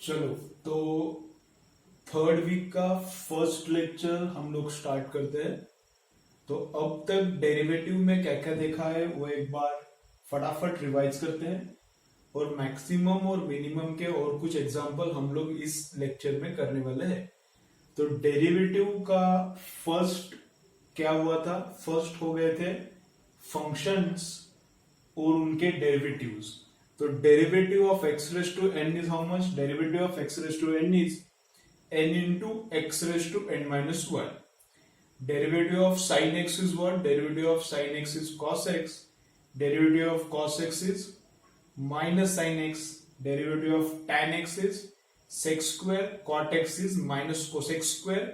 चलो, तो third week का फर्स्ट लेक्चर हम लोग स्टार्ट करते हैं। तो अब तक डेरिवेटिव में क्या क्या देखा है वो एक बार फटाफट रिवाइज करते हैं, और मैक्सिमम और मिनिमम के और कुछ एग्जांपल हम लोग इस लेक्चर में करने वाले हैं। तो डेरिवेटिव का फर्स्ट क्या हुआ था? फर्स्ट हो गए थे फंक्शंस और उनके डेरिवेटिव्स। तो derivative of x raise to n is how much? Derivative of x raise to n is n into x raised to n minus 1. Derivative of sin x is what? Derivative of sin x is cos x. Derivative of cos x is minus sin x. Derivative of tan x is sec square. Cot x is minus cosec square.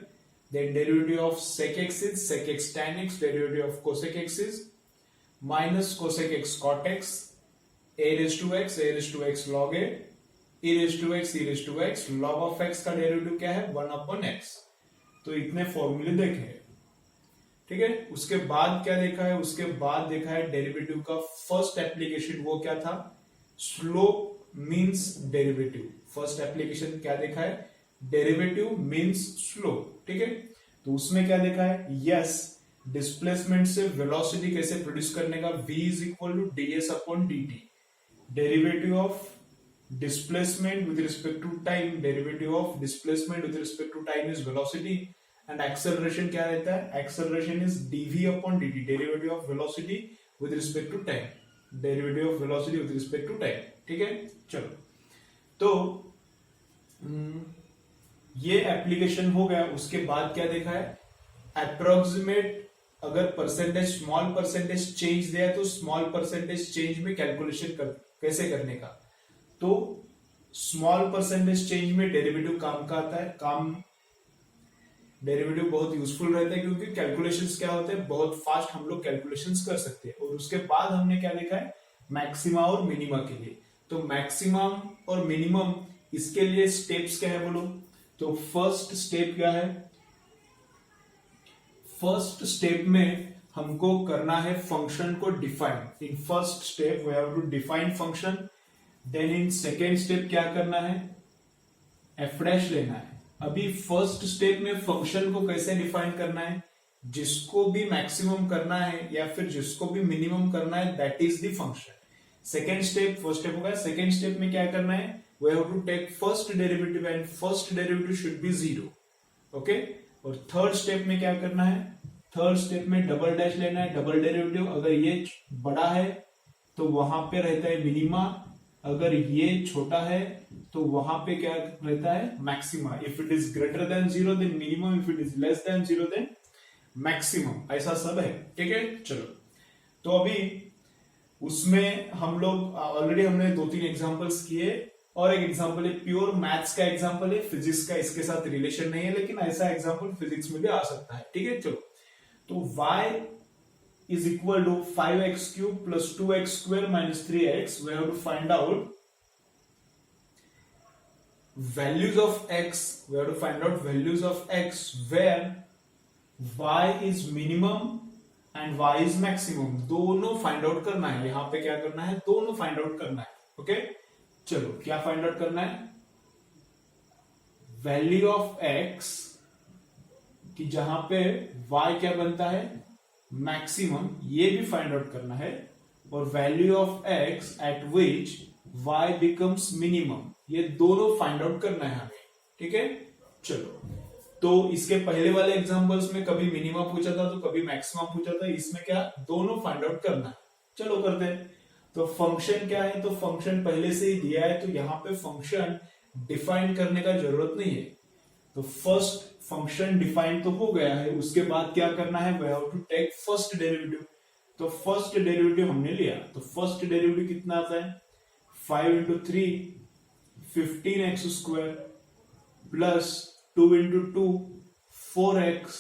Then derivative of sec x is sec x tan x. Derivative of cosec x is minus cosec x cot x. A raised to x log a. e raised to x log of x का derivative क्या है? 1 upon x। तो इतने फॉर्मूले देखे, ठीक है। उसके बाद क्या देखा है? उसके बाद देखा है डेरिवेटिव का फर्स्ट एप्लीकेशन। वो क्या था? Slope means derivative. First application क्या देखा है? डेरिवेटिव मींस स्लोप, ठीक है। तो उसमें क्या देखा है? यस, डिस्प्लेसमेंट से वेलोसिटी कैसे प्रोड्यूस करने का? v is equal to ds upon dt। Derivative of displacement with respect to time, derivative of displacement with respect to time is velocity, and acceleration क्या रहता है? acceleration is dv upon dt, derivative of velocity with respect to time, derivative of velocity with respect to time, ठीक है। चलो, तो ये application हो गया। उसके बाद क्या देखा है? अप्रोक्सीमेट, अगर परसेंटेज स्मॉल परसेंटेज चेंज दिया तो स्मॉल परसेंटेज चेंज में कैलकुलेशन कैसे करने का। तो स्मॉल परसेंटेज चेंज में डेरिवेटिव काम का आता है। डेरिवेटिव बहुत यूजफुल रहता है क्योंकि कैलकुलेशंस क्या होते हैं, बहुत फास्ट हम लोग कैलकुलेशंस कर सकते हैं। और उसके बाद हमने क्या देखा है? मैक्सिमा और मिनिमा के लिए। तो मैक्सिमम और मिनिमम, इसके लिए स्टेप्स क्या है बोलो? तो फर्स्ट स्टेप क्या है? फर्स्ट स्टेप में हमको करना है फंक्शन को define. In first step we have to define function. Then in second step क्या करना है? एफ डैश लेना है। अभी फर्स्ट स्टेप में फंक्शन को कैसे डिफाइन करना है? जिसको भी मैक्सिमम करना है या फिर जिसको भी मिनिमम करना है, that is the function. Second step, first step होगा। सेकेंड स्टेप में क्या करना है? We have to take first derivative and first derivative should be 0, okay. और थर्ड स्टेप में क्या करना है? थर्ड स्टेप में डबल डैश लेना है। डबल डेरिवेटिव अगर ये बड़ा है तो वहां पे रहता है मिनिमा, अगर ये छोटा है तो वहां पे क्या रहता है? Maxima. If it is greater than 0 then minimum, if it is less than 0 then maximum. ऐसा सब है, ठीक है। चलो, तो अभी उसमें हम लोग ऑलरेडी हमने 2-3 एग्जांपल्स किए, और एक एग्जांपल है प्योर मैथ्स का एग्जांपल है, फिजिक्स का इसके साथ रिलेशन नहीं है, लेकिन ऐसा एग्जांपल फिजिक्स में भी आ सकता है, ठीक है। चलो, तो y is equal to 5x cube plus 2x square minus 3x. We have to find out values of x. We have to find out values of x where y is minimum and y is maximum. दोनों find out करना है। यहां पे क्या करना है? दोनों find out करना है, ओके। चलो, क्या फाइंड आउट करना है? वैल्यू ऑफ x कि जहां पे y क्या बनता है? मैक्सिमम, ये भी फाइंड आउट करना है। और value of x eight which y becomes minimum, ये दोनों फाइंड आउट करना है हमें, ठीक है। चलो, तो इसके पहले वाले एग्जांपल्स में कभी मिनिमा पूछा था तो कभी मैक्सिमम पूछा था। इसमें क्या? दोनों फाइंड आउट करना है। चलो, करते हैं। तो फंक्शन क्या है? तो फंक्शन पहले से ही दिया है, तो यहां पे फंक्शन डिफाइन करने का जरूरत नहीं है। तो फर्स्ट फंक्शन डिफाइन तो हो गया है। उसके बाद क्या करना है? We have to take first derivative. तो फर्स्ट डेरिवेटिव हमने लिया, तो फर्स्ट डेरिवेटिव कितना आता है? 5 into 3 15x square plus 2 into 2 4x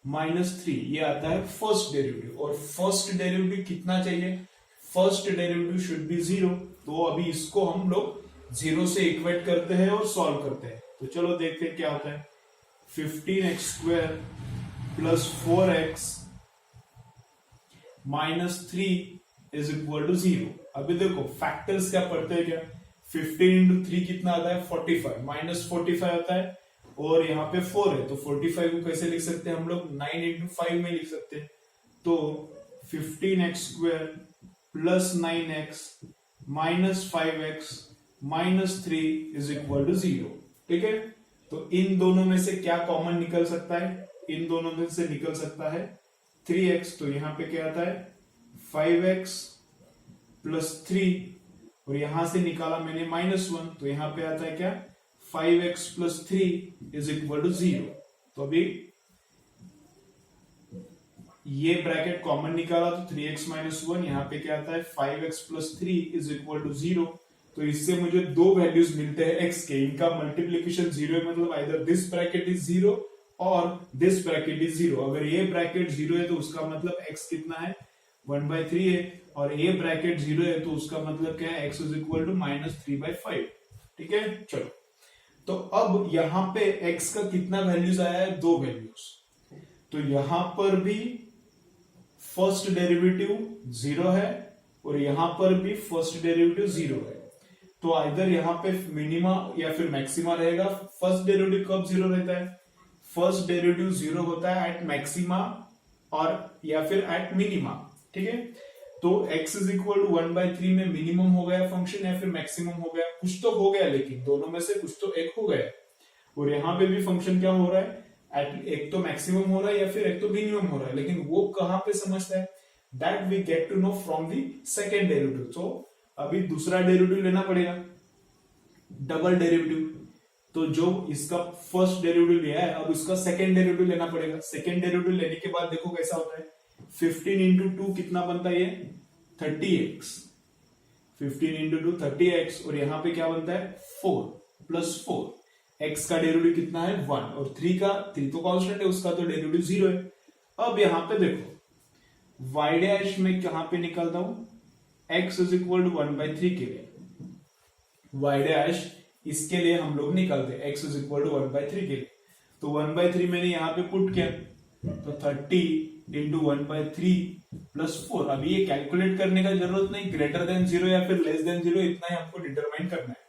minus 3, ये आता है फर्स्ट डेरिवेटिव। और फर्स्ट डेरिवेटिव कितना चाहिए? First derivative should be 0। तो अभी इसको हम लोग 0 से इक्वेट करते हैं और सॉल्व करते हैं। तो चलो देखते हैं क्या होता है। 15x square plus 4x minus 3 is equal to 0। अभी देखो फैक्टर्स क्या पढ़ते हैं क्या? 15 इंटू 3 कितना आता है 45, माइनस 45 आता है, और यहाँ पे 4 है तो 45 को कैसे लिख सकते हैं हम लोग 9 इंटू 5 में लिख सकते हैं। तो 15x² plus 9x minus 5x minus 3 is equal to 0। ठीक है, तो इन दोनों में से क्या कॉमन निकल सकता है, इन दोनों में से निकल सकता है 3x, तो यहां पे क्या आता है 5x प्लस 3, और यहां से निकाला मैंने -1, तो यहां पे आता है क्या 5x plus 3 is equal to 0। तो अभी ये ब्रैकेट कॉमन निकाला तो 3x माइनस 1, यहां पे क्या आता है 5x plus 3 is equal to 0। तो इससे मुझे दो वैल्यूज मिलते हैं x के, इनका मल्टीप्लीकेशन 0 है, मतलब आइदर दिस ब्रैकेट इज 0 और दिस ब्रैकेट इज 0। अगर ये ब्रैकेट 0 है तो उसका मतलब x कितना है 1/3 है, और ये ब्रैकेट 0 है तो उसका मतलब क्या है x इज इक्वल टू -3/5। ठीक है, चलो तो अब यहां पे x का कितना वैल्यूज आया है, दो वैल्यूज। तो यहां पर भी फर्स्ट डेरिवेटिव 0 है और यहां पर भी फर्स्ट डेरिवेटिव 0 है, तो आइदर यहां पे मिनिमा या फिर मैक्सिमा रहेगा। फर्स्ट डेरिवेटिव कब 0 रहता है, फर्स्ट डेरिवेटिव 0 होता है एट मैक्सिमा और या फिर एट मिनिमा। ठीक है, तो x इज इक्वल टू 1/3 में मिनिमम हो गया फंक्शन या फिर मैक्सिमम हो गया, कुछ तो हो गया, लेकिन दोनों में से कुछ तो एक हो गया। और यहां पे भी फंक्शन क्या हो रहा है, एक तो मैक्सिमम हो रहा है या फिर एक तो मिनिमम हो रहा है, लेकिन वो कहां पे समझता है, that we get to know from the second derivative. तो अभी दूसरा डेरिवेटिव लेना पड़ेगा, डबल डेरिवेटिव। तो जो इसका फर्स्ट डेरिवेटिव लिया है, अब उसका सेकेंड डेरिवेटिव लेना पड़ेगा। सेकेंड डेरिवेटिव लेने के बाद देखो कैसा होता है, 15 इंटू 2 कितना बनता है, ये 30x, 15 इंटू 2 30x, और यहां पे क्या बनता है 4 प्लस 4, x का डेरिवेटिव कितना है 1, और 3 तो कांस्टेंट है, उसका तो डेरिवेटिव 0 है। अब यहां पे देखो y डैश में कहां पे निकालता हूं, x इज इक्वल टू 1/3 के लिए y डैश, इसके लिए हम लोग निकालते हैं x इज इक्वल टू 1/3 के लिए। तो 1/3 मैंने यहां पे पुट किया, तो 30 इंटू 1/3 प्लस 4। अभी ये कैलकुलेट करने का जरूरत नहीं, ग्रेटर देन 0 या फिर लेस देन 0 इतना ही हमको डिटरमाइन करना है।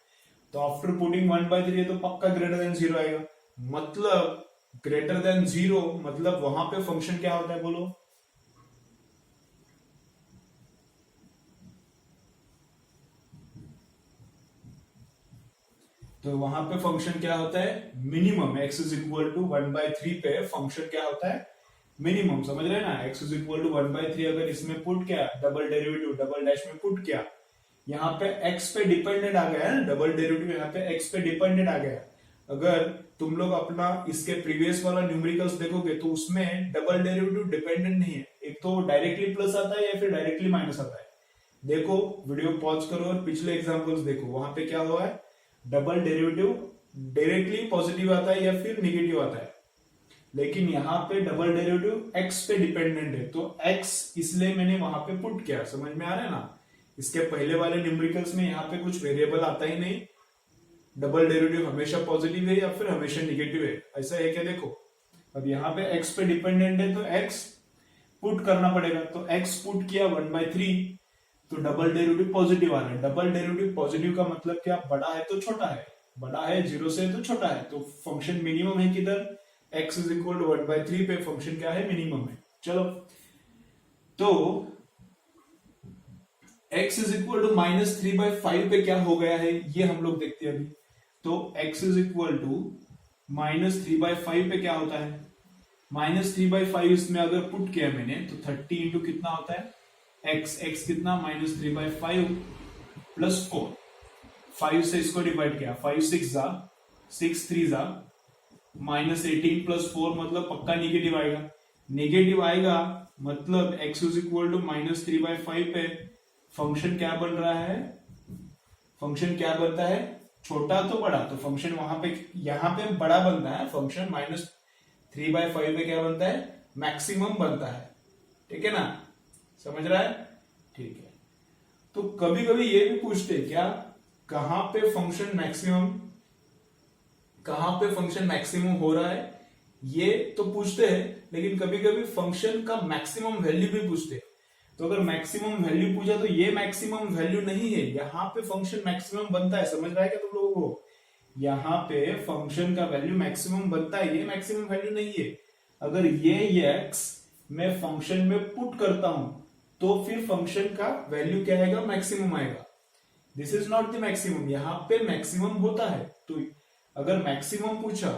तो आफ्टर पुटिंग 1/3 तो पक्का ग्रेटर देन 0 आएगा, मतलब ग्रेटर देन 0 मतलब वहां पे फंक्शन क्या होता है बोलो, तो वहां पे फंक्शन क्या होता है minimum, x is equal to 1/3 पे फंक्शन क्या होता है मिनिमम। समझ रहे हैं ना, x इज इक्वल टू 1/3 अगर इसमें पुट किया, डबल डेरिवेटिव डबल डैश में पुट किया, यहाँ पे x पे डिपेंडेंट आ गया है, डबल डेरिवेटिव यहाँ पे x पे डिपेंडेंट आ गया। अगर तुम लोग अपना इसके प्रीवियस वाला न्यूमेरिकल्स देखोगे तो उसमें डबल डेरिवेटिव डिपेंडेंट नहीं है, एक तो डायरेक्टली प्लस आता है या फिर डायरेक्टली माइनस आता है। देखो वीडियो पॉज करो और पिछले एग्जांपल्स देखो, वहां पे क्या हुआ है, डबल डेरिवेटिव डायरेक्टली पॉजिटिव आता है या फिर निगेटिव आता है, लेकिन यहाँ पे डबल डेरिवेटिव x पे डिपेंडेंट है, तो x इसलिए मैंने वहां पे पुट किया। समझ में आ रहा है ना, इसके पहले वाले न्यूमेरिकल्स में यहाँ पे कुछ वेरिएबल आता ही नहीं, डबल डेरिवेटिव हमेशा पॉजिटिव है या फिर हमेशा निगेटिव है, ऐसा है क्या। देखो अब यहाँ पे x पे डिपेंडेंट है तो x पुट करना पड़ेगा, तो x पुट किया 1/3, तो डबल डेरिवेटिव पॉजिटिव आ रहा है। डबल डेरिवेटिव पॉजिटिव का मतलब क्या, बड़ा है तो छोटा है, बड़ा है 0 से तो छोटा है, तो फंक्शन मिनिमम है किधर, x इज इक्वल टू 1/3 पे फंक्शन क्या है मिनिमम है। चलो तो x इज इक्वल टू -3/5 पे क्या हो गया है ये हम लोग देखते हैं अभी। तो x इज इक्वल टू -3/5 पे क्या होता है, -3/5 इसमें अगर पुट किया मैंने तो 30 इंटू कितना होता है x कितना -3/5 प्लस 4, 5 से इसको डिवाइड किया, 5 6 जा 6 3 जा -18 प्लस 4 मतलब पक्का निगेटिव आएगा, निगेटिव आएगा मतलब x इज इक्वल टू -3/5 पे फंक्शन क्या बन रहा है, फंक्शन क्या बनता है छोटा तो बड़ा, तो फंक्शन वहां पे यहां पे बड़ा बनता है, फंक्शन -3/5 पे क्या बनता है मैक्सिमम बनता है। ठीक है ना, समझ रहा है, ठीक है। तो कभी कभी ये भी पूछते हैं क्या, कहां पे फंक्शन मैक्सिमम, कहां पे फंक्शन मैक्सिमम हो रहा है ये तो पूछते हैं, लेकिन कभी कभी फंक्शन का मैक्सिमम वैल्यू भी पूछते हैं। तो अगर मैक्सिमम वैल्यू पूछा तो ये मैक्सिमम वैल्यू नहीं है, यहाँ पे फंक्शन मैक्सिमम बनता है। समझ रहा है क्या तुम लोगों को? यहाँ पे फंक्शन का वैल्यू मैक्सिमम बनता है, ये मैक्सिमम वैल्यू नहीं है। अगर ये x मैं फंक्शन में पुट करता हूं तो फिर फंक्शन का वैल्यू क्या आएगा? मैक्सिमम आएगा। This is not the maximum, यहाँ पे मैक्सिमम होता है। तो अगर मैक्सिमम पूछा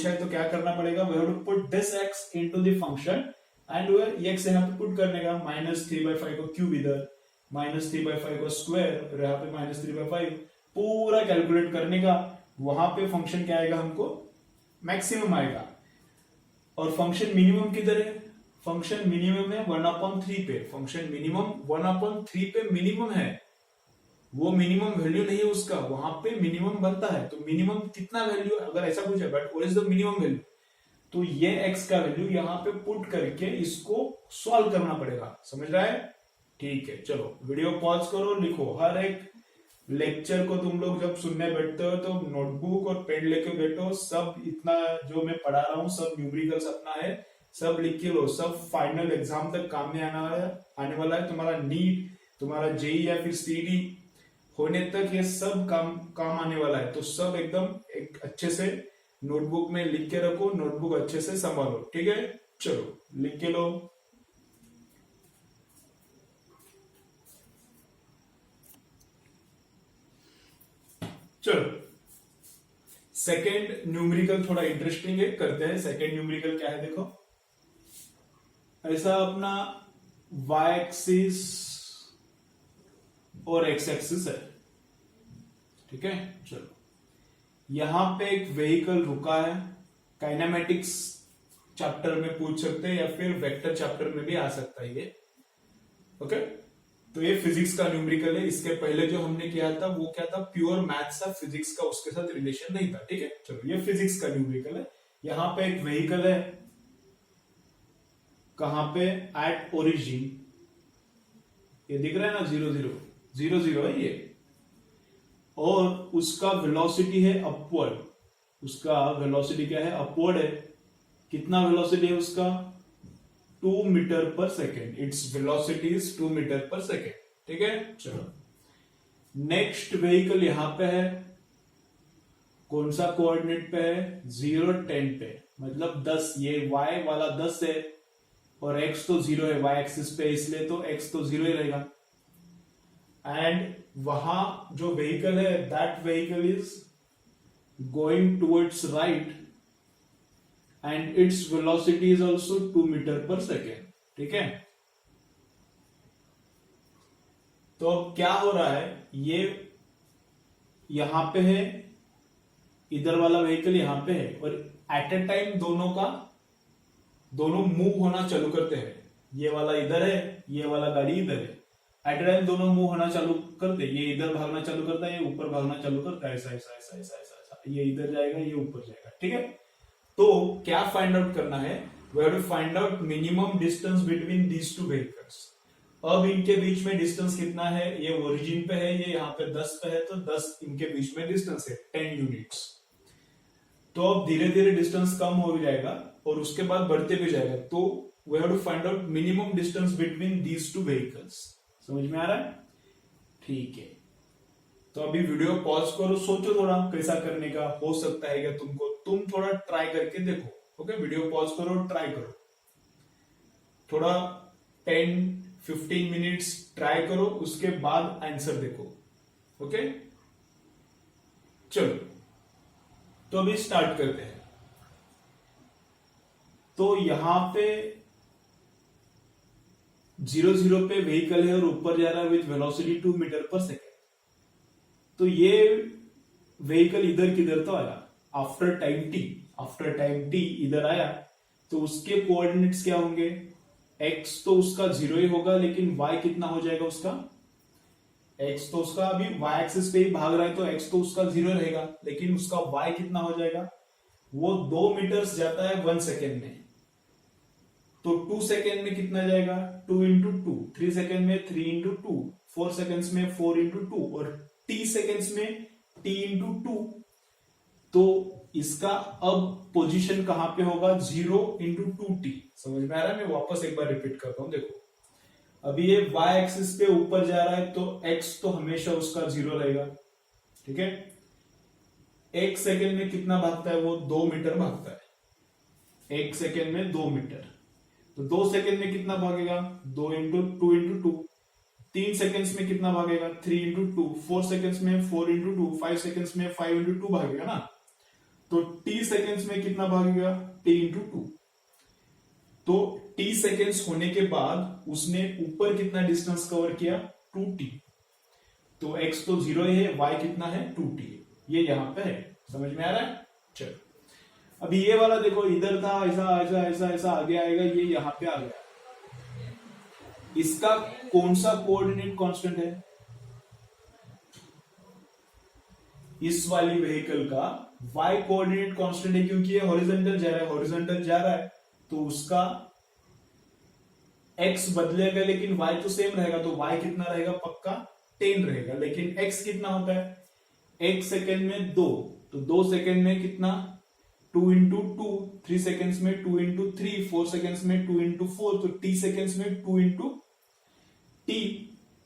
है तो क्या करना पड़ेगा? We have to put this x into the function and x यहाँ पे पुट करने का, -3/5 को क्यूब इधर, -3/5 को स्क्वायर और यहाँ पे -3/5 पूरा कैलकुलेट करने का। वहां पे फंक्शन क्या आएगा? हमको मैक्सिमम आएगा। और फंक्शन मिनिमम किधर है? फंक्शन मिनिमम है 1/3 पे। फंक्शन मिनिमम 1/3 पे मिनिमम है, वो मिनिमम वैल्यू नहीं है उसका, वहां पे मिनिमम बनता है। तो मिनिमम कितना वैल्यू, अगर ऐसा पूछा but what is the minimum value, तो ये x का वैल्यू यहाँ पे पुट करके इसको सॉल्व करना पड़ेगा। समझ रहा है? ठीक है, चलो वीडियो पॉज करो, लिखो। हर एक लेक्चर को तुम लोग जब सुनने बैठते हो तो नोटबुक और पेन लेके बैठो। सब इतना जो मैं पढ़ा रहा हूँ सब न्यूमेरिकल्स अपना है, सब लिख के लो। सब फाइनल एग्जाम तक काम में आने वाला है। तुम्हारा नीट, तुम्हारा जेई या फिर सीडी होने तक ये सब काम आने वाला है। तो सब एकदम एक अच्छे से नोटबुक में लिख के रखो, नोटबुक अच्छे से संभालो। ठीक है, चलो लिख के लो। चलो सेकेंड न्यूमेरिकल थोड़ा इंटरेस्टिंग है, करते हैं। सेकेंड न्यूमेरिकल क्या है? देखो, ऐसा अपना y एक्सिस और x एक्सिस है। ठीक है, चलो यहां पे एक व्हीकल रुका है। काइनेमेटिक्स चैप्टर में पूछ सकते हैं या फिर वेक्टर चैप्टर में भी आ सकता है ये। ओके, तो ये फिजिक्स का न्यूमेरिकल है। इसके पहले जो हमने किया था वो क्या था? प्योर मैथ्स था, फिजिक्स का उसके साथ रिलेशन नहीं था। ठीक है, चलो ये फिजिक्स का न्यूमेरिकल है। यहां पे एक व्हीकल है, कहां पे? At origin. ये दिख रहा है ना, 0 0 0 0 है ये। और उसका वेलोसिटी है अपवर्ड। उसका वेलोसिटी क्या है? अपवर्ड है। कितना वेलोसिटी है उसका? 2 metre per second. Its velocity is 2 metre per second. ठीक है, चलो नेक्स्ट व्हीकल यहां पे है। कौन सा कोऑर्डिनेट पे है? 0 10 पे, मतलब 10। ये y वाला 10 है और x तो 0 है y एक्सिस पे, इसलिए तो x तो 0 ही रहेगा। एंड वहां जो व्हीकल है, that vehicle is going towards right and its velocity is also 2 metre per second. ठीक है, तो अब क्या हो रहा है? ये यहां पे है, इधर वाला व्हीकल यहां पे है, और एट ए टाइम दोनों मूव होना चालू करते हैं। ये वाला इधर है, ये वाला गाड़ी इधर है। एट ए टाइम दोनों मूव होना चालू करते हैं। ये इधर भागना चालू करता है, ये ऊपर भागना चालू करता है। ऐसा ऐसा ऐसा ऐसा ऐसा ऐसा, ये इधर जाएगा, ये ऊपर जाएगा। ठीक है, तो क्या फाइंड आउट करना है? We have to find out minimum distance between these two vehicles. अब इनके बीच में डिस्टेंस कितना है? ये ओरिजिन पे है, ये यहाँ पे 10 पे है, तो 10 इनके बीच में डिस्टेंस है, 10 यूनिट्स। तो अब धीरे धीरे डिस्टेंस कम हो जाएगा और उसके बाद बढ़ते भी जाएगा। तो we have to find out minimum distance between these two vehicles. समझ में आ रहा है? ठीक है, तो अभी वीडियो पॉज करो, सोचो थोड़ा कैसा करने का हो सकता है क्या तुमको। तुम थोड़ा ट्राई करके देखो। ओके, वीडियो पॉज करो, ट्राई करो थोड़ा, 10-15 मिनट्स ट्राई करो, उसके बाद आंसर देखो। ओके, चलो तो अभी स्टार्ट करते हैं। तो यहां पे 0 0 पे व्हीकल है और ऊपर जा रहा है with velocity 2 metre per second. तो ये व्हीकल इधर किधर तो आया आफ्टर टाइम टी इधर आया, तो उसके कोऑर्डिनेट्स क्या होंगे? x तो उसका 0 ही होगा, लेकिन y कितना हो जाएगा उसका? x तो उसका अभी y एक्सिस पे ही भाग रहा है, तो x तो उसका 0 रहेगा, लेकिन उसका y कितना हो जाएगा? वो 2 मीटर्स जाता है 1 सेकेंड में, तो 2 सेकेंड में कितना जाएगा? 2 इंटू 2, 3 सेकेंड में 3 इंटू 2, 4 सेकेंड्स में 4 इंटू 2, और t सेकेंड्स में t इंटू 2, तो इसका अब पोजीशन कहां पे होगा, 0 × 2t। समझ में आ रहा है? मैं वापस एक बार रिपीट करता हूं। देखो अभी ये y एक्सिस पे ऊपर जा रहा है तो x तो हमेशा उसका 0 रहेगा, ठीक है। 1 सेकेंड में कितना भागता है वो, 2 मीटर भागता है। 1 सेकेंड में 2 मीटर, तो 2 सेकेंड में कितना भागेगा, 2 × 2 × 2। 3 सेकेंड्स में कितना भागेगा, 3 × 2। 4 सेकेंड्स में 4 × 2। 5 सेकेंड्स में 5 × 2 भागेगा ना। तो t सेकेंड्स में कितना भागेगा, t × 2। तो t सेकेंड्स होने के बाद उसने ऊपर कितना डिस्टेंस कवर किया, 2t। तो x तो 0 है, y कितना है, 2t। ये यहां पे है। समझ में आ रहा है? चलो अभी ये वाला देखो, इधर था ऐसा ऐसा ऐसा ऐसा आगे आएगा, ये यहां पे आ गया। इसका कौन सा कोऑर्डिनेट कांस्टेंट है, इस वाली व्हीकल का y कोऑर्डिनेट कांस्टेंट है, क्योंकि ये हॉरिजॉन्टल जा रहा है। हॉरिजॉन्टल जा रहा है तो उसका x बदलेगा लेकिन y तो सेम रहेगा। तो y कितना रहेगा, पक्का 10 रहेगा। लेकिन x कितना होता है, 1 सेकेंड में 2, तो 2 सेकेंड में कितना, 2 × 2। 3 सेकेंड्स में 2 × 3। 4 सेकेंड्स में 2 × 4। तो t सेकेंड्स में 2 × t।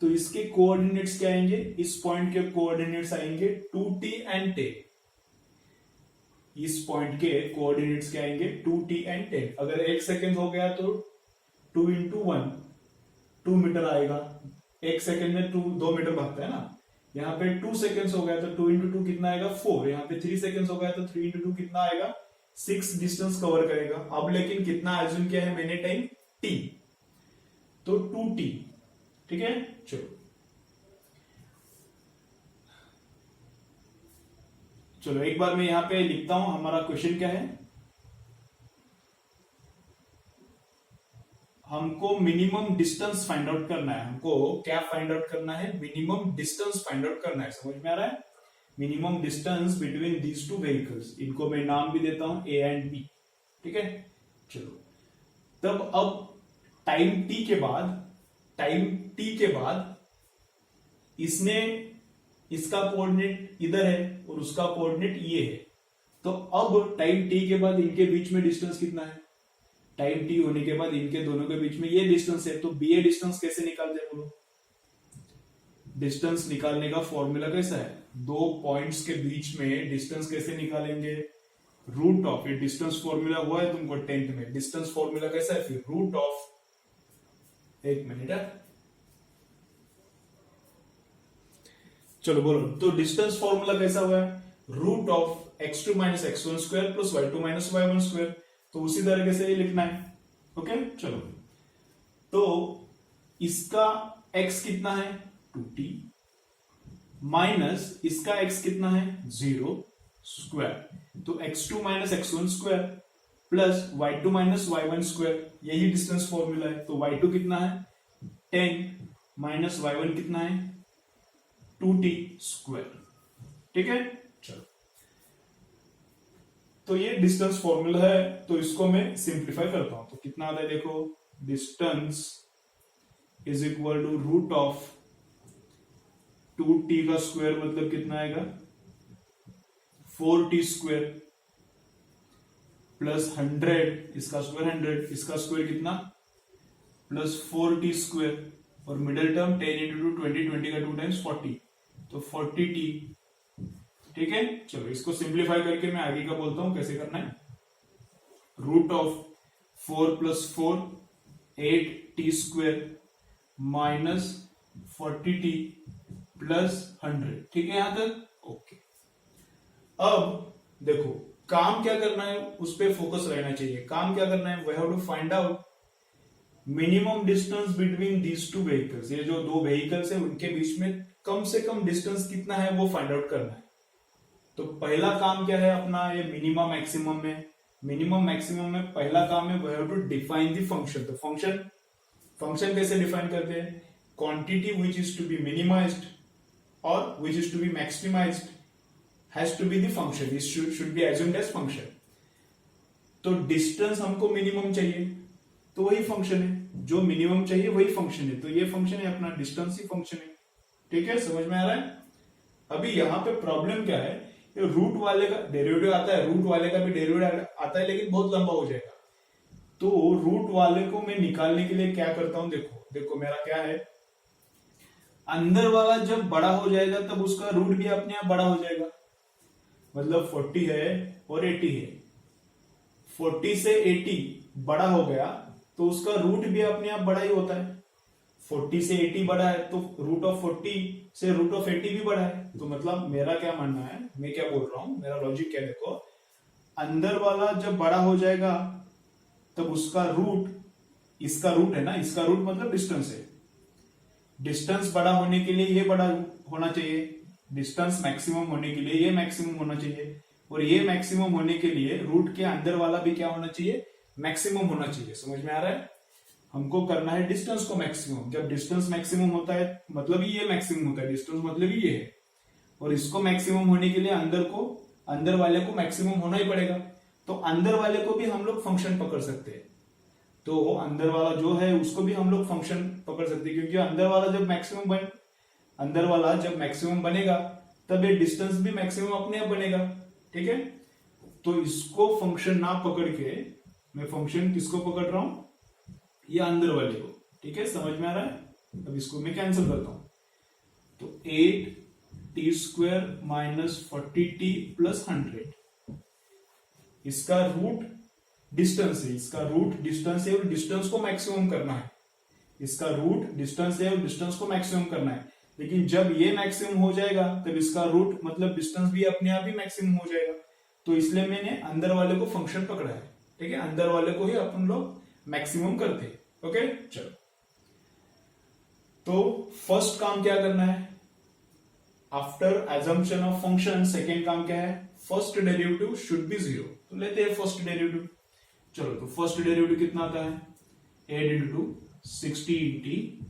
तो इसके कोऑर्डिनेट्स क्या आएंगे, इस पॉइंट के कोऑर्डिनेट्स आएंगे 2t एंड 10। इस पॉइंट के कोऑर्डिनेट्स क्या आएंगे, 2t एंड 10। अगर 1 सेकेंड हो गया तो 2 × 1 2 मीटर आएगा। 1 सेकेंड में 2 मीटर भागता है ना। यहाँ पे 2 सेकेंड्स हो गया तो 2 × 2 कितना आएगा, 4। यहाँ पे 3 सेकेंड्स हो गया तो 3 × 2 कितना आएगा, 6 डिस्टेंस कवर करेगा। अब लेकिन कितना एज्यूम किया है मैंने, टाइम t, तो 2t, ठीक है। चलो एक बार मैं यहां पे लिखता हूं, हमारा क्वेश्चन क्या है। हमको मिनिमम डिस्टेंस फाइंड आउट करना है। हमको क्या फाइंड आउट करना है, मिनिमम डिस्टेंस फाइंड आउट करना है। समझ में आ रहा है? Minimum distance between these two vehicles. इनको मैं नाम भी देता हूं a एंड b, ठीक है। चलो तब अब टाइम t के बाद इसने, इसका कोऑर्डिनेट इधर है और उसका कोऑर्डिनेट ये है। तो अब टाइम t के बाद इनके बीच में डिस्टेंस कितना है, टाइम t होने के बाद इनके दोनों के बीच में ये डिस्टेंस है। तो बी ए डिस्टेंस कैसे निकालते हैं बोलो? डिस्टेंस निकालने का फॉर्मूला कैसा है, दो पॉइंट्स के बीच में डिस्टेंस कैसे निकालेंगे, रूट ऑफ, ये डिस्टेंस फॉर्मूला हुआ है तुमको 10th में। डिस्टेंस फॉर्मूला कैसा है फिर, रूट ऑफ, एक मिनट है, चलो बोलो। तो डिस्टेंस फॉर्मूला कैसा हुआ है, root of x2 - x1 square plus y2 - y1 square. तो उसी तरीके से ये लिखना है, ओके। चलो तो इसका x कितना है, 2t, माइनस इसका x कितना है, 0 स्क्वायर। तो x2 - x1 square plus y2 - y1 square, यही डिस्टेंस फॉर्मूला है। तो y2 कितना है, 10 माइनस y1 कितना है, 2t स्क्वायर, ठीक है। चलो तो ये डिस्टेंस फॉर्मूला है, तो इसको मैं सिंप्लीफाई करता हूं। तो कितना आता है देखो, distance is equal to root of 2t का स्क्वायर, मतलब कितना आएगा, 4t स्क्वायर प्लस 100, इसका स्क्वायर 100, इसका स्क्वायर कितना, प्लस 4t स्क्वायर, और मिडिल टर्म 10 × 2 20, 20 का 2 टाइम्स 40, तो 40t, ठीक है। चलो इसको सिंप्लीफाई करके मैं आगे का बोलता हूं कैसे करना है। Root of 4 + 4 8t square minus 40t plus 100, ठीक है यहां तक, ओके। अब देखो काम क्या करना है, उस पर फोकस रहना चाहिए। काम क्या करना है, we have to find out minimum distance between these two vehicles. ये जो दो व्हीकल्स है उनके बीच में कम से कम डिस्टेंस कितना है वो फाइंड आउट करना है। तो पहला काम क्या है अपना, ये मिनिमम मैक्सिमम में पहला काम है, we have to define the function. तो फंक्शन कैसे डिफाइन करते हैं, quantity which is to be minimized और which is to be maximized has to be the function, this should be assumed as function. तो डिस्टेंस हमको minimum चाहिए, तो वही फंक्शन है, जो मिनिमम चाहिए वही फंक्शन है। तो ये फंक्शन है अपना, डिस्टेंस ही फंक्शन है, ठीक है। समझ में आ रहा है? अभी यहां पे प्रॉब्लम क्या है, रूट वाले का डेरिवेटिव आता है, रूट वाले का भी डेरिवेटिव आता है, लेकिन बहुत लंबा हो जाएगा। तो रूट वाले को मैं निकालने के लिए क्या करता हूं, देखो देखो मेरा क्या है, अंदर वाला जब बड़ा हो जाएगा तब उसका रूट भी अपने आप बड़ा हो जाएगा। मतलब 40 है और 80 है, 40 से 80 बड़ा हो गया तो उसका रूट भी अपने आप बड़ा ही होता है। 40 से 80 बड़ा है तो रूट ऑफ 40 से रूट ऑफ 80 भी बड़ा है। तो मतलब मेरा क्या मानना है, मैं क्या बोल रहा हूं, मेरा लॉजिक क्या, देखो अंदर वाला जब बड़ा हो जाएगा तब उसका रूट, इसका रूट है ना, इसका रूट मतलब डिस्टेंस है, डिस्टेंस बड़ा होने के लिए ये बड़ा होना चाहिए, डिस्टेंस मैक्सिमम होने के लिए ये मैक्सिमम होना चाहिए, और ये मैक्सिमम होने के लिए रूट के अंदर वाला भी क्या होना चाहिए, मैक्सिमम होना चाहिए। समझ में आ रहा है? हमको करना है डिस्टेंस को मैक्सिमम। जब डिस्टेंस मैक्सिमम होता है मतलब ही ये मैक्सिमम होता है, डिस्टेंस मतलब ही ये है, और इसको मैक्सिमम होने के लिए अंदर वाले को मैक्सिमम होना ही पड़ेगा। तो अंदर वाले को भी हम लोग फंक्शन पकड़ सकते हैं, तो अंदर वाला जो है उसको भी हम लोग फंक्शन पकड़ सकते हैं, क्योंकि अंदर वाला जब मैक्सिमम बनेगा तब ये डिस्टेंस भी मैक्सिमम अपने आप बनेगा। ठीक है, तो इसको फंक्शन ना पकड़ के मैं फंक्शन किसको पकड़ रहा हूं, ये अंदर वाले को। ठीक है, समझ में आ रहा है? अब इसको मैं कैंसिल करता हूं, तो 8t² माइनस 40t प्लस 100, इसका रूट डिस्टेंस है, इसका रूट डिस्टेंस है और डिस्टेंस को मैक्सिमम करना है, इसका रूट डिस्टेंस है और डिस्टेंस को मैक्सिमम करना है। लेकिन जब ये मैक्सिमम हो जाएगा तब इसका रूट मतलब डिस्टेंस भी अपने आप ही मैक्सिमम हो जाएगा। तो इसलिए मैंने अंदर वाले को फंक्शन पकड़ा है। ठीक है, अंदर वाले को ही अपन लोग मैक्सिमम करते हैं। ओके, चलो, तो फर्स्ट काम क्या करना है, after assumption of function second काम क्या है, फर्स्ट डेरिवेटिव शुड बी 0। तो लेते हैं फर्स्ट डेरिवेटिव। चलो, तो फर्स्ट डेरिवेटिव कितना आता है, 8 इंटू 16t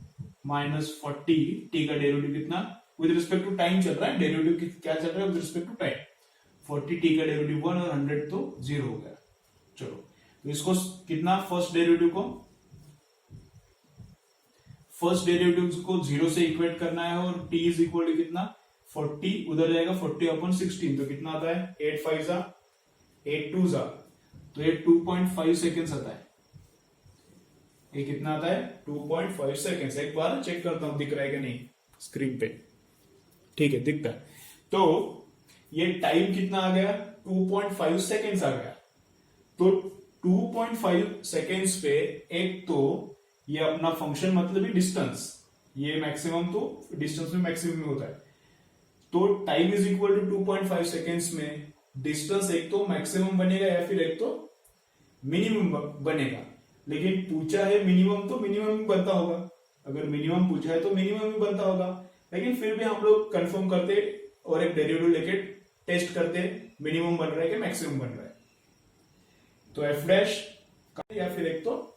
माइनस 40t का डेरिवेटिव कितना, विद रिस्पेक्ट टू टाइम चल रहा है, डेरिवेटिव क्या चल रहा है with respect to time, 40t का डेरिवेटिव 1 और 100 तो 0 हो गया। चलो, तो इसको कितना, फर्स्ट डेरिवेटिव को 0 से इक्वेट करना है, और t इज इक्वल टू कितना, 40 उधर जाएगा, 40/16, तो कितना आता है, 8 5 8 2 तो ये 2.5 सेकेंड्स आता है। ये कितना आता है, 2.5 सेकेंड्स। एक बार चेक करता हूं दिख रहा है कि नहीं स्क्रीन पे। ठीक है, दिखता है। तो ये टाइम कितना आ गया, 2.5 सेकेंड्स आ गया। तो 2.5 सेकेंड्स पे एक तो ये अपना फंक्शन मतलब ही डिस्टेंस, ये मैक्सिमम तो डिस्टेंस में मैक्सिमम में होता है, तो time is equal to 2.5 seconds में डिस्टेंस एक तो मैक्सिमम बनेगा या फिर एक तो मिनिमम बनेगा। लेकिन पूछा है मिनिमम, तो मिनिमम ही बनता होगा, अगर मिनिमम पूछा है तो मिनिमम ही बनता होगा। लेकिन फिर भी हम लोग कंफर्म करते और एक डेरिवेटिव लेके टेस्ट करते मिनिमम बन रहा है कि मैक्सिमम बन रहा है। तो एफ डैश या फिर एक तो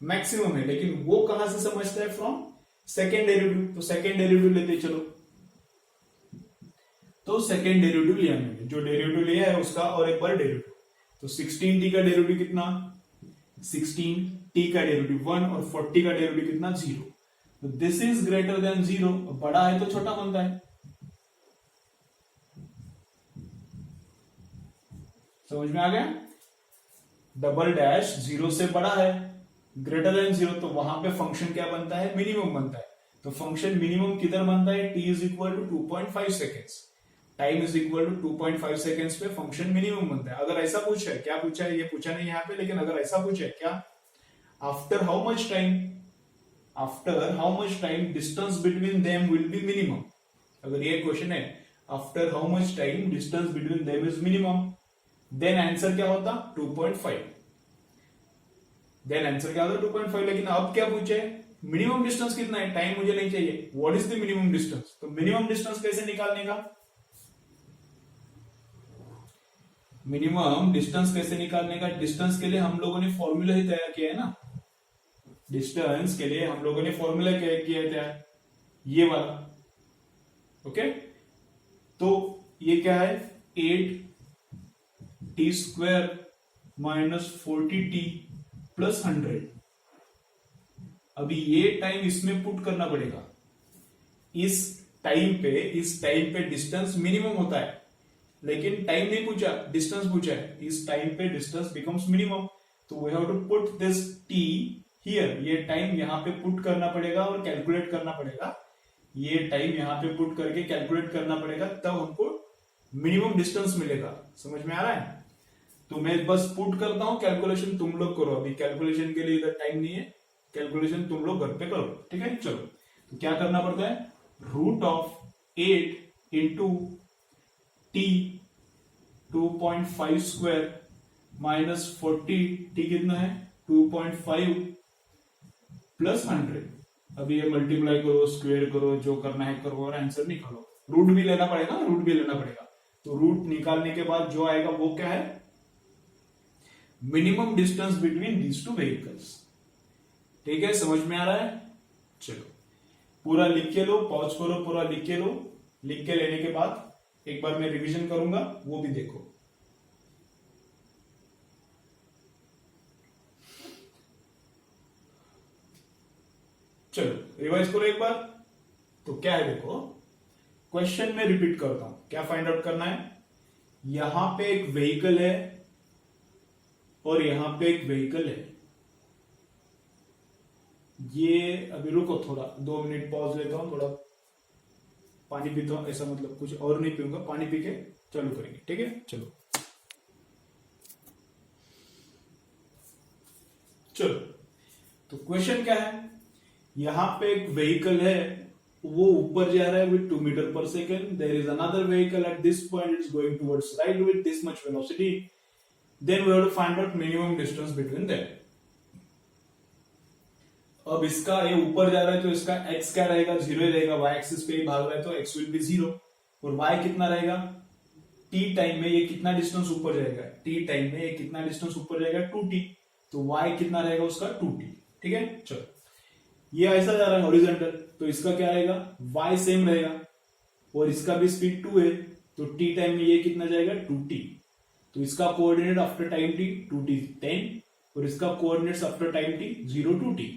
मैक्सिमम है, लेकिन वो कहां से समझता है, फ्रॉम सेकेंड डेरिवेटिव। तो सेकेंड डेरिवेटिव लेते चलो, तो सेकेंड डेरिवेटिव लिया मैंने, जो डेरिवेटिव लिया है उसका और एक बार डेरिवेटिव। तो 16t का डेरिवेटिव कितना, 16t का डेरिवेटिव 1 और 40 का डेरिवेटिव कितना, 0। तो दिस इज ग्रेटर देन 0, बड़ा है तो छोटा बनता है। समझ में आ गया, डबल डैश 0 से बड़ा है, ग्रेटर देन 0, तो वहां पे फंक्शन क्या बनता है, मिनिमम बनता है। तो फंक्शन मिनिमम किधर बनता है, t is equal to 2.5 seconds, time is equal to 2.5 seconds पे फंक्शन मिनिमम बनता है। अगर ऐसा पूछा है, क्या पूछा है, ये पूछा नहीं यहाँ पे, लेकिन अगर ऐसा पूछा है क्या, after how much time distance between them will be minimum. अगर ये क्वेश्चन है, after how much time distance between them is minimum, then answer क्या होता, 2.5। देन आंसर क्या होता, 2.5। लेकिन अब क्या पूछे, मिनिमम डिस्टेंस कितना है, टाइम मुझे नहीं चाहिए, what is the minimum distance. तो मिनिमम डिस्टेंस कैसे निकालने का, मिनिमम डिस्टेंस कैसे निकालने का, डिस्टेंस के लिए हम लोगों ने फॉर्मूला ही तैयार किया है ना, डिस्टेंस के लिए हम लोगों ने फॉर्मूला क्या किया है तैयार, ये वाला। ओके, तो ये क्या है, 8t² माइनस 40t प्लस 100। अभी ये टाइम इसमें पुट करना पड़ेगा, इस टाइम पे डिस्टेंस मिनिमम होता है, लेकिन टाइम नहीं पूछा, डिस्टेंस पूछा है। इस टाइम पे डिस्टेंस बिकम्स मिनिमम, तो we have to put this t here. ये टाइम यहाँ पे पुट करना पड़ेगा और कैलकुलेट करना पड़ेगा। ये टाइम यहाँ पे पुट करके कैलकुलेट करना पड़ेगा, तब हमको मिनिमम डिस्टेंस मिलेगा। समझ में आ रहा है? तो मैं बस पुट करता हूं, कैलकुलेशन तुम लोग करो। अभी कैलकुलेशन के लिए इधर टाइम नहीं है, कैलकुलेशन तुम लोग घर पे करो, ठीक है। चलो, तो क्या करना पड़ता है, root of 8 into t 2.5 square minus 40, t कितना है 2.5 प्लस 100। अभी ये मल्टीप्लाई करो, स्क्वायर करो, जो करना है करो और आंसर निकालो। रूट भी लेना पड़ेगा, रूट भी लेना पड़ेगा। तो रूट निकालने के बाद जो आएगा वो क्या है, minimum distance between these two vehicles. ठीक है, समझ में आ रहा है? चलो, पूरा लिख के लो, पॉज करो, पूरा लिख के लो। लिख के लेने के बाद एक बार मैं रिवीजन करूंगा, वो भी देखो। चलो रिवाइज करो एक बार। तो क्या है देखो, क्वेश्चन में रिपीट करता हूं, क्या फाइंड आउट करना है। यहां पे एक व्हीकल है और यहां पे एक व्हीकल है। ये अभी रुको थोड़ा, 2 मिनट पॉज लेता हूं, थोड़ा पानी पीता हूं। ऐसा मतलब कुछ और नहीं पीऊंगा, पानी पी के चालू करेंगे, ठीक है। चलो चलो, तो क्वेश्चन क्या है, यहां पे एक व्हीकल है, वो ऊपर जा रहा है with 2 metre per second. There is another vehicle at this point, it's going towards right with this much velocity. Then we have to find out minimum distance between them. अब इसका ये ऊपर जा रहा है तो इसका x क्या रहेगा, 0 ही रहेगा। y एक्सिस पे ही भाग रहा है तो x विल बी 0। और y कितना रहेगा, t टाइम में ये कितना डिस्टेंस ऊपर जाएगा, t टाइम में ये कितना डिस्टेंस ऊपर जाएगा 2t। तो y कितना रहेगा उसका 2t, ठीक है। चलो, ये ऐसा जा रहा है हॉरिजॉन्टल, तो इसका क्या आएगा, y सेम रहेगा और इसका भी स्पीड 2 है, तो t टाइम में ये कितना जाएगा 2t। तो इसका coordinate after time t 2t 10 और इसका coordinates after time t 0 2t।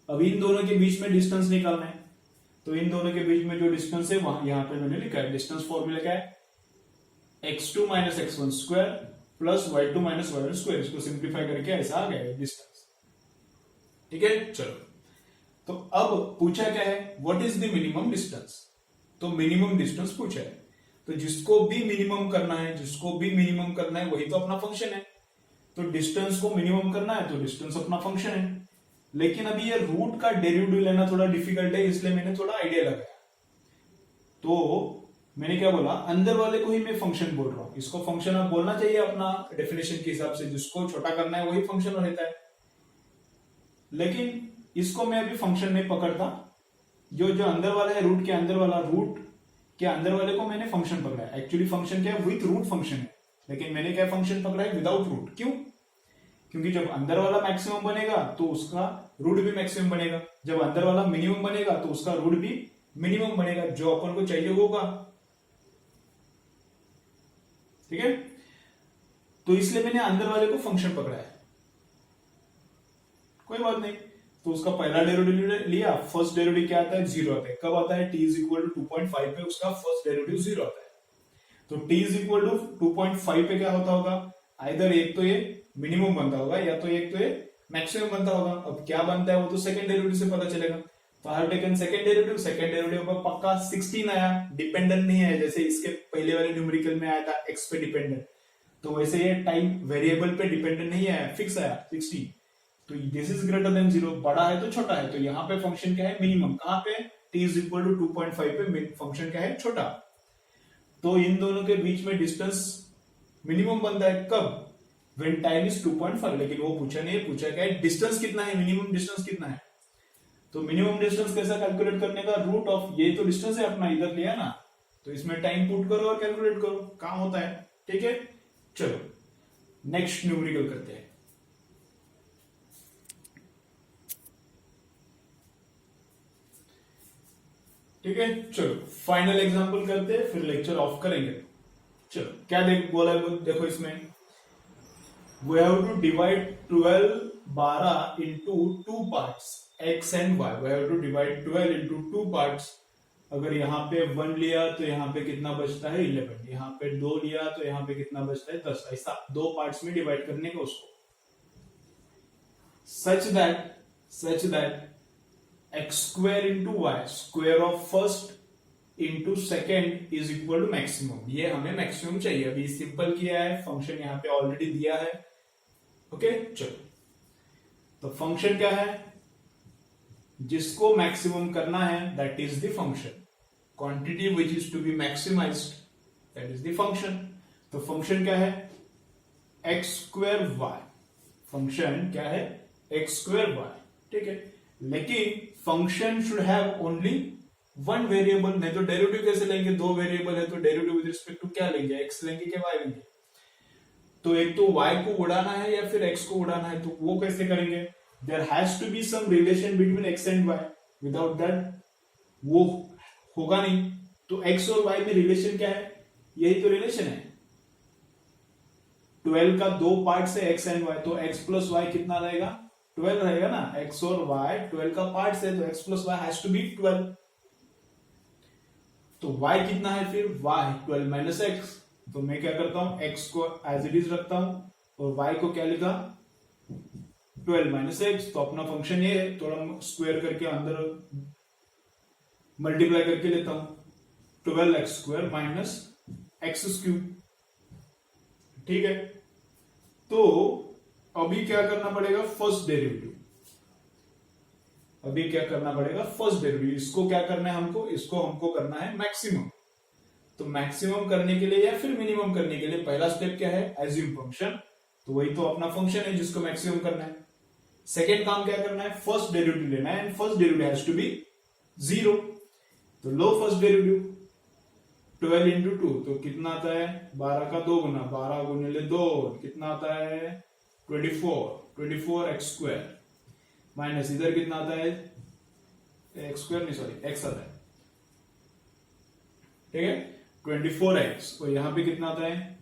अब इन दोनों के बीच में डिस्टेंस निकालना है, तो इन दोनों के बीच में जो डिस्टेंस है वहां यहां पे मैंने लिखा है। डिस्टेंस फॉर्मूला क्या है, x2 minus x1 square plus y2 minus y1 square. इसको सिंप्लीफाई करके ऐसा आ गया डिस्टेंस, ठीक है। चलो, तो अब पूछा क्या है, what is the minimum distance. तो मिनिमम डिस्टेंस पूछा है, तो जिसको भी मिनिमम करना है, जिसको भी मिनिमम करना है वही तो अपना फंक्शन है। तो डिस्टेंस को मिनिमम करना है तो डिस्टेंस अपना फंक्शन है। लेकिन अभी ये रूट का डेरिवेटिव लेना थोड़ा डिफिकल्ट है, इसलिए मैंने थोड़ा आइडिया लगाया। तो मैंने क्या बोला, अंदर वाले को ही मैं फंक्शन बोल रहा हूं। इसको फंक्शन आप बोलना चाहिए अपना डेफिनेशन के हिसाब से, जिसको छोटा करना है वही फंक्शन रहता है। लेकिन इसको मैं अभी फंक्शन नहीं पकड़ता, जो जो अंदर वाला है रूट के अंदर वाला, रूट के अंदर वाले को मैंने फंक्शन पकड़ा है। एक्चुअली फंक्शन क्या है, विथ रूट फंक्शन है, लेकिन मैंने क्या फंक्शन पकड़ा है, विदाउट रूट। क्यों? क्योंकि जब अंदर वाला मैक्सिमम बनेगा तो उसका रूट भी मैक्सिमम बनेगा, जब अंदर वाला मिनिमम बनेगा तो उसका रूट भी मिनिमम बनेगा, जो अपन को चाहिए होगा, ठीक है। तो इसलिए मैंने अंदर वाले को फंक्शन पकड़ा है, कोई बात नहीं। तो उसका पहला डेरिवेटिव लिया, फर्स्ट डेरिवेटिव क्या आता है, 0 आता है। कब आता है, t इज इक्वल टू 2.5 पे उसका फर्स्ट डेरिवेटिव 0 आता है। तो t इज इक्वल टू 2.5 पे क्या होता होगा, आइदर एक तो ये मिनिमम बनता होगा या तो एक तो ये मैक्सिमम बनता होगा। अब क्या बनता है वो तो सेकंड डेरिवेटिव से पता चलेगा। तो I have taken second derivative, second derivative पर पक्का 16 आया, डिपेंडेंट नहीं है जैसे इसके पहले वाले न्यूमेरिकल में आया था x पे डिपेंडेंट। तो वैसे ये टाइम वेरिएबल पे डिपेंडेंट नहीं आया, फिक्स आया 16। तो दिस इज ग्रेटर देन 0, बड़ा है तो छोटा है। तो यहाँ पे फंक्शन क्या है, मिनिमम। कहां पे, t इज इक्वल टू 2.5 पे फंक्शन क्या है, छोटा। तो इन दोनों के बीच में डिस्टेंस मिनिमम बनता है कब, when टाइम इज 2.5। लेकिन वो पूछा नहीं है, पूछा क्या है, डिस्टेंस कितना है, मिनिमम डिस्टेंस कितना है। तो मिनिमम डिस्टेंस कैसा कैलकुलेट करने का, रूट ऑफ, ये तो डिस्टेंस है अपना, इधर लिया ना, तो इसमें टाइम पुट करो और कैलकुलेट करो, काम होता है, ठीक है। चलो नेक्स्ट न्यूमेरिकल करते हैं। ठीक है, चलो फाइनल एग्जांपल करते हैं, फिर लेक्चर ऑफ करेंगे। चलो क्या बोला देखो इसमें, we have to divide 12 into 2 parts, x and y. We have to divide 12 into 2 parts, अगर यहाँ पे 1 लिया तो यहाँ पे कितना बचता है 11, यहाँ पे 2 लिया तो यहाँ पे कितना बचता है 10। ऐसा दो पार्ट्स में डिवाइड करने का उसको, such that x square into y, square of first into second is equal to maximum. ये हमें मैक्सिमम चाहिए। अभी सिंपल किया है, फंक्शन यहाँ पे ऑलरेडी दिया है। ओके चलो, तो फंक्शन क्या है, जिसको मैक्सिमम करना है that is the function, quantity which is to be maximized that is the function. तो फंक्शन क्या है, एक्स स्क्वायर वाई, फंक्शन क्या है एक्स स्क्वायर वाई, ठीक है। लेकिन function should have only one variable, नहीं तो डेरिवेटिव कैसे लेंगे, दो वेरिएबल है तो डेरिवेटिव विद रिस्पेक्ट टू क्या लेंगे, एक्स लेंगे क्या वाई लेंगे। तो एक तो y को उड़ाना है या फिर x को उड़ाना है, तो वो कैसे करेंगे, there has to be some relation between x and y, without that वो होगा नहीं। तो x और y में रिलेशन क्या है, यही तो रिलेशन है। 12 का दो पार्ट है x एंड y, तो x प्लस y कितना रहेगा 12 रहेगा ना, x और y 12 का पार्ट है तो x plus y has to be 12। तो y कितना है फिर, y 12 माइनस एक्स। तो मैं क्या करता हूं, x को एज इट इज रखता हूं और y को क्या लिखा 12 माइनस एक्स। तो अपना फंक्शन ये है, थोड़ा स्क्वायर करके अंदर मल्टीप्लाई करके लेता हूं, 12x square minus x cube, ठीक है। तो अभी क्या करना पड़ेगा, फर्स्ट डेरिवेटिव, अभी क्या करना पड़ेगा फर्स्ट डेरिवेटिव। इसको क्या करना है हमको, इसको हमको करना है मैक्सिमम। तो मैक्सिमम करने के लिए या फिर मिनिमम करने के लिए पहला स्टेप क्या है, एज्यूम फंक्शन। तो वही तो अपना फंक्शन है जिसको मैक्सिमम करना है। सेकेंड काम क्या करना है, फर्स्ट डेरिवेटिव लेना है, and first derivative has to be 0। तो लो फर्स्ट डेरिवेटिव 12 इंटू 2 तो कितना आता है, 12 का 2 गुना, 12 गुने 2 कितना आता है 24 एक्स स्क्वायर, माइनस इधर कितना आता है एक्स स्क्वायर नहीं सॉरी एक्स आता है, ठीक है 24x। और यहां पे कितना आता है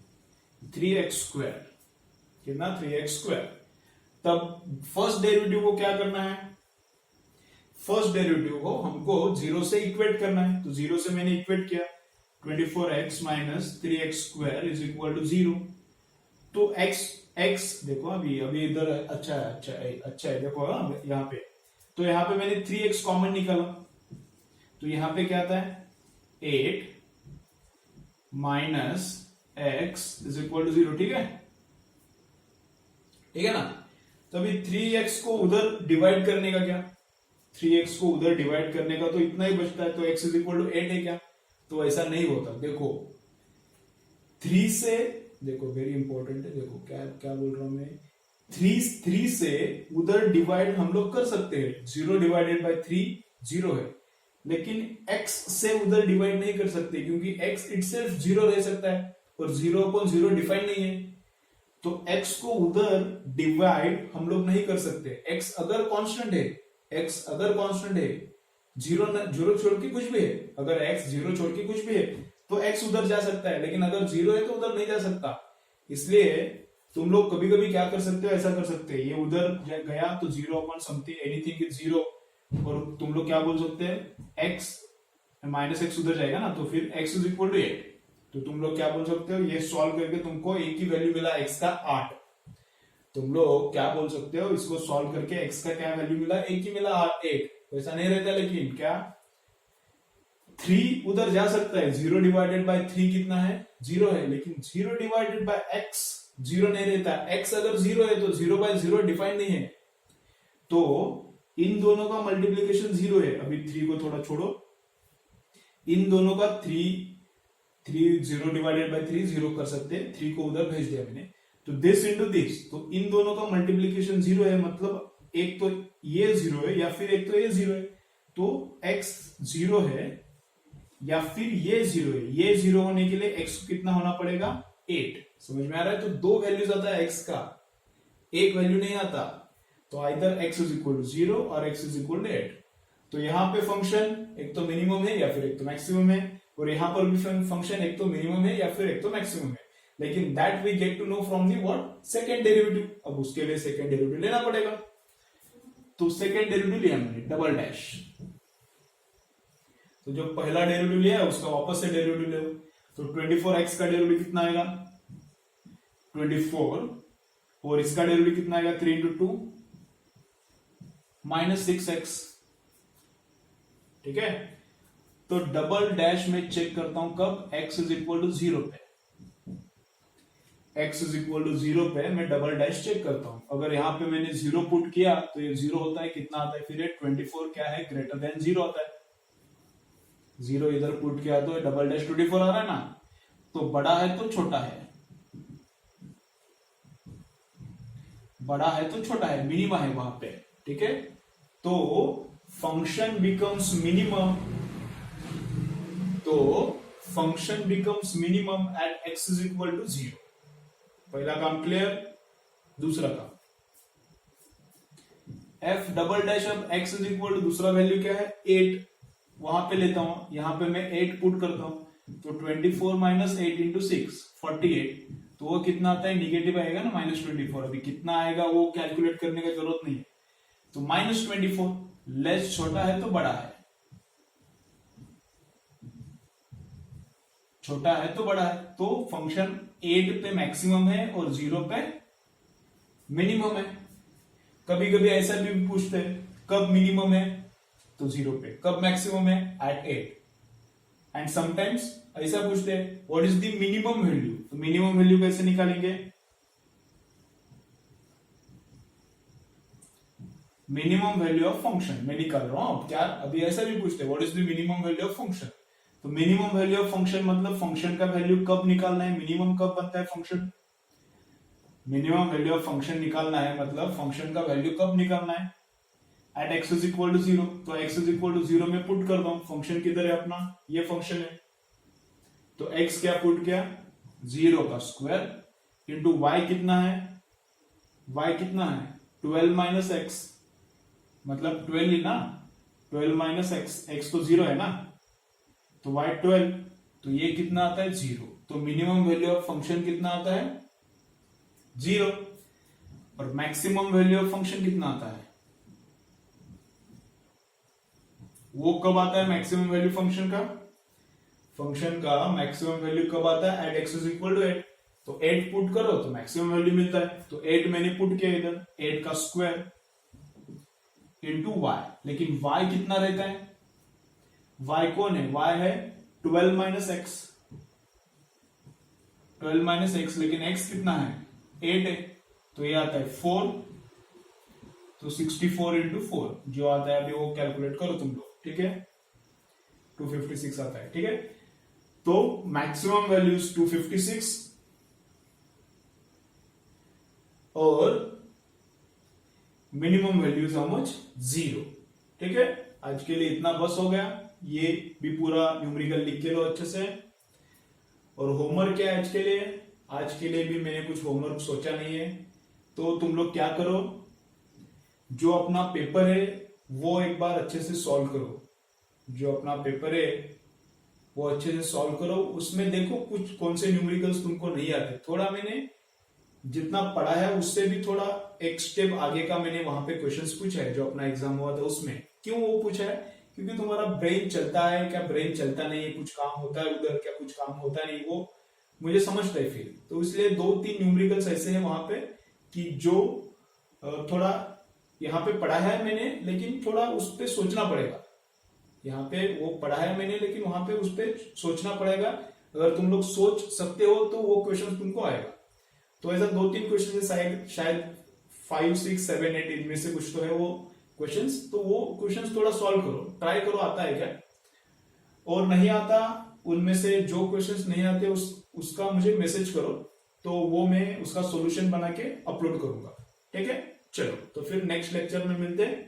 3x स्क्वायर, कितना 3x स्क्वायर। तब फर्स्ट डेरिवेटिव को क्या करना है, फर्स्ट डेरिवेटिव को हमको 0 से इक्वेट करना है। तो 0 से मैंने इक्वेट किया, 24x minus 3x square is equal to 0। तो x देखो अभी इधर अच्छा है देखो यहाँ पे। तो यहाँ पे मैंने 3x कॉमन निकाला, तो यहाँ पे क्या आता है 8 minus x is equal to 0, ठीक है ना। तो अभी 3x को उधर डिवाइड करने का क्या, 3x को उधर डिवाइड करने का तो इतना ही बचता है, तो x इज इक्वल टू 8 है क्या। तो ऐसा नहीं होता, देखो 3 से, देखो वेरी इंपॉर्टेंट है, देखो क्या बोल रहा हूं मैं, 3 से उधर डिवाइड हम लोग कर सकते हैं, 0 डिवाइडेड बाय 3 0 है, लेकिन x से उधर डिवाइड नहीं कर सकते क्योंकि x इटसेल्फ 0 रह सकता है और 0/0 डिफाइन नहीं है। तो x को उधर डिवाइड हम लोग नहीं कर सकते। x अगर कांस्टेंट है, 0 छोड़ के कुछ भी है, अगर x 0 छोड़ के कुछ भी है तो x उधर जा सकता है, लेकिन अगर 0 है तो उधर नहीं जा सकता। इसलिए तुम लोग कभी कभी क्या कर सकते हो, ऐसा कर सकते हैं, ये उधर गया तो 0/समथिंग एनीथिंग इज 0, और तुम लोग क्या बोल सकते हैं x माइनस एक्स उधर जाएगा ना, तो फिर x इज इक्वल टू 8। तो तुम लोग क्या बोल सकते हो, ये सॉल्व करके तुमको एक ही वैल्यू मिला x का 8। तुम लोग क्या बोल सकते हो, इसको सॉल्व करके x का क्या वैल्यू मिला, एक ही मिला 8। वैसा नहीं रहता, लेकिन क्या 3 उधर जा सकता है, 0 डिवाइडेड बाय 3 कितना है 0 है, लेकिन 0 डिवाइडेड बाय x 0 नहीं रहता। x अगर 0 है तो 0/0 डिफाइन नहीं है, तो इन दोनों का मल्टीप्लीकेशन 0 है। अभी 3 को थोड़ा छोड़ो, इन दोनों का 3 0 डिवाइडेड बाय 3 0 कर सकते हैं, 3 को उधर भेज दिया मैंने, तो दिस इंटू दिस, तो इन दोनों का मल्टीप्लीकेशन 0 है, मतलब एक तो ये 0 है या फिर एक तो ये 0 है। तो x 0 है या फिर ये 0 है, ये 0 होने के लिए x कितना होना पड़ेगा 8। समझ में आ रहा है। तो दो वैल्यूज आता है x का, एक वैल्यू नहीं आता। तो either x is equal to 0 और x इज इक्वल टू 8। तो यहां पे फंक्शन एक तो मिनिमम है या फिर एक तो मैक्सिमम है, और यहां पर भी फंक्शन एक तो मिनिमम है या फिर एक तो मैक्सिमम है, लेकिन that we get to know from the what second derivative. अब उसके लिए सेकंड डेरिवेटिव लेना पड़ेगा। तो सेकंड डेरिवेटिव लिया मैंने डबल डैश, तो जो पहला डेरिवेटिव लिया है उसका वापस से डेरिवेटिव ले। तो 24x का डेरिवेटिव कितना आएगा 24, और इसका डेरिवेटिव कितना आएगा 3 इंटू 2 -6x। ठीक है, तो डबल डैश में चेक करता हूं कब x इज इक्वल टू 0 पे। x इज इक्वल टू 0 पे मैं डबल डैश चेक करता हूं। अगर यहां पे मैंने 0 पुट किया तो ये 0 होता है, कितना आता है फिर ये 24 क्या है ग्रेटर देन 0 आता है। 0 इधर पुट किया तो डबल डैश 24 आ रहा है ना, तो बड़ा है तो छोटा है, बड़ा है तो छोटा है, मिनिमम है वहां पे। ठीक है, तो फंक्शन बिकम्स मिनिमम, तो function becomes minimum at x is equal to 0। पहला काम क्लियर। दूसरा काम f double dash of x is equal to दूसरा वैल्यू क्या है 8, वहां पे लेता हूं, यहां पे मैं 8 पुट करता हूं, तो 24 माइनस 8 इंटू 6 48, तो वो कितना आता है निगेटिव आएगा ना -24। अभी कितना आएगा वो कैलकुलेट करने का जरूरत नहीं है, तो -24 लेस छोटा है तो बड़ा है, छोटा है तो बड़ा है, तो फंक्शन 8 पे मैक्सिमम है और 0 पे मिनिमम है। कभी कभी ऐसा भी पूछते हैं कब मिनिमम है तो 0 पे, कब मैक्सिमम है एट 8, एंड समटाइम्स ऐसा पूछते हैं what is the minimum value. तो मिनिमम वैल्यू कैसे निकालेंगे, मिनिमम वैल्यू ऑफ फंक्शन मैं निकाल रहा हूं क्या। अभी ऐसा भी पूछते हैं what is the minimum value of function, तो मिनिमम वैल्यू ऑफ फंक्शन मतलब फंक्शन का वैल्यू कब निकालना है, मिनिमम कब बनता है function, minimum value of function निकालना है मतलब फंक्शन का वैल्यू कब निकालना है at x is equal to 0। तो x इज इक्वल टू 0 में पुट करता हूं, फंक्शन किधर है अपना, ये फंक्शन है, तो x क्या पुट किया 0 का स्क्वायर इंटू y कितना है, y कितना है 12 माइनस एक्स, मतलब 12 ही ना, 12 माइनस एक्स, x तो 0 है ना, तो y 12, तो ये कितना आता है 0। तो मिनिमम वैल्यू ऑफ फंक्शन कितना आता है 0, और मैक्सिमम वैल्यू ऑफ फंक्शन कितना आता है, वो कब आता है मैक्सिमम वैल्यू फंक्शन का, फंक्शन का मैक्सिमम वैल्यू कब आता है at x is equal to 8। तो 8 पुट करो तो मैक्सिमम वैल्यू मिलता है, तो 8 मैंने पुट किया इधर, 8 का स्क्वायर इंटू y, लेकिन y कितना रहता है, y कौन है, y है 12 माइनस एक्स, 12 माइनस एक्स, लेकिन x कितना है 8 है, तो ये आता है 4, तो 64 इंटू 4 जो आता है अभी वो कैलकुलेट करो तुम लोग। ठीक है, 256 आता है। ठीक है, तो मैक्सिमम वैल्यूज 256 और मिनिमम वैल्यूज हाउ मच 0। ठीक है, आज के लिए इतना बस हो गया, ये भी पूरा न्यूमेरिकल लिख के लो अच्छे से। और होमवर्क क्या है आज के लिए, आज के लिए भी मैंने कुछ होमवर्क सोचा नहीं है, तो तुम लोग क्या करो, जो अपना पेपर है वो एक बार अच्छे से सॉल्व करो, जो अपना पेपर है वो अच्छे से सॉल्व करो। उसमें देखो कुछ कौन से न्यूमेरिकल्स तुमको नहीं आते, थोड़ा मैंने जितना पढ़ा है उससे भी थोड़ा एक स्टेप आगे का मैंने वहां पे क्वेश्चंस पूछा है, जो अपना एग्जाम हुआ था उसमें। क्यों वो पूछा है, क्योंकि तुम्हारा ब्रेन चलता है क्या, ब्रेन चलता नहीं है, कुछ काम होता है उधर क्या, कुछ काम होता नहीं, वो मुझे समझता है फिर। तो इसलिए 2-3 न्यूमेरिकल्स ऐसे हैं वहां पे कि जो थोड़ा यहाँ पे पढ़ा है मैंने, लेकिन थोड़ा उस पर सोचना पड़ेगा। यहाँ पे वो पढ़ा है मैंने, लेकिन वहां पे उस पर सोचना पड़ेगा। अगर तुम लोग सोच सकते हो तो वो क्वेश्चन तुमको आएगा। तो ऐसा 2-3 क्वेश्चन है, शायद 5, 6, 7, 8 इनमें से कुछ तो है वो क्वेश्चंस। तो वो क्वेश्चंस थोड़ा सॉल्व करो, ट्राई करो आता है क्या, और नहीं आता उनमें से जो क्वेश्चंस नहीं आते उसका मुझे मैसेज करो, तो वो मैं उसका सॉल्यूशन बना के अपलोड करूंगा। ठीक है, चलो तो फिर नेक्स्ट लेक्चर में मिलते हैं।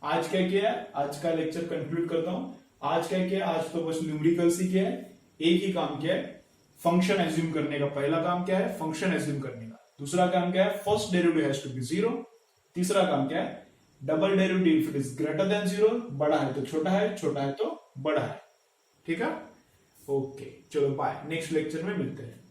आज क्या किया, आज का लेक्चर कंक्लूड करता हूं। आज क्या किया, आज तो बस न्यूमेरिकल्स ही किया है, एक ही काम किया है, फंक्शन एज्यूम करने का। पहला काम क्या है, फंक्शन एज्यूम करने का। दूसरा काम क्या है, first derivative has to be 0। तीसरा काम क्या है, double derivative if it is greater than 0, बड़ा है तो छोटा है, छोटा है तो बड़ा है। ठीक है, ओके चलो बाय, नेक्स्ट लेक्चर में मिलते हैं।